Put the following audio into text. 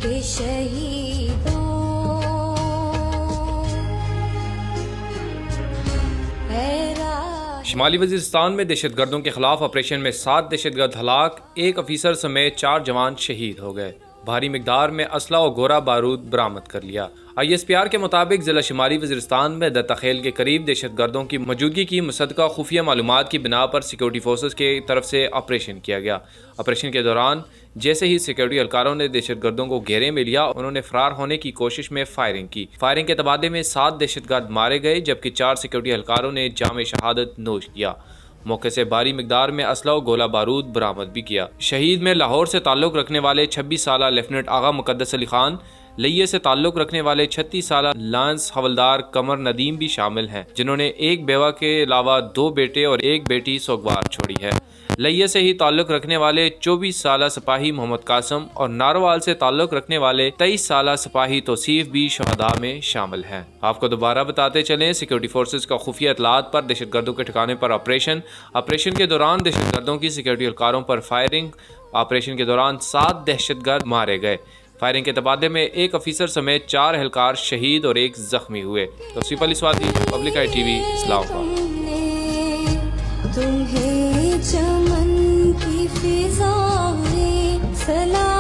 के शहीदों, शुमाली वज़ीरिस्तान में दहशतगर्दों के खिलाफ ऑपरेशन में 7 दहशतगर्द हलाक, 1 अफसर समेत 4 जवान शहीद हो गए। भारी मिकदार में असला और गोरा बारूद बरामद कर लिया। ISPR के मुताबिक जिला शुमाली वज़ीरिस्तान में दत्ताखेल के करीब दहशतगर्दों की मौजूदगी की मुसद्दका खुफिया मालूमात की बिना पर सिक्योरिटी फोर्सेस की तरफ से ऑपरेशन किया गया। ऑपरेशन के दौरान जैसे ही सिक्योरिटी एहलकारों ने दहशतगर्दों को घेरे में लिया, उन्होंने फरार होने की कोशिश में फायरिंग की। फायरिंग के तबादले में 7 दहशतगर्द मारे गए, जबकि 4 सिक्योरिटी एहलकारों ने जाम शहादत नोश किया। मौके से भारी मिकदार में असला और गोला बारूद बरामद भी किया। शहीद में लाहौर से ताल्लुक रखने वाले 26 साला लेफ्टिनेंट आगा मुकद्दस अली खान, लइये से ताल्लुक रखने वाले 36 साला लांस हवलदार कमर नदीम भी शामिल हैं, जिन्होंने एक बेवा के अलावा 2 बेटे और 1 बेटी सोगवार छोड़ी है। लइये से ही ताल्लुक रखने वाले 24 साला सिपाही मोहम्मद कासम और नारोवाल से ताल्लुक रखने वाले 23 साला सिपाही तौसीफ भी शहदा में शामिल हैं। आपको दोबारा बताते चलें, सिक्योरिटी फोर्सेज का खुफिया इतलात पर दहशतगर्दों के ठिकाने पर ऑपरेशन के दौरान दहशतगर्दों की सिक्योरिटी एहलकारों पर फायरिंग। ऑपरेशन के दौरान 7 दहशतगर्द मारे गए। फायरिंग के तबादले में 1 अफसर समेत 4 एहलकार शहीद और 1 जख्मी हुए। तौसीफ अली स्वाति, पब्लिक आई TV, इस्लामाबाद। तुम्हें चमन की फिजाएं सलाम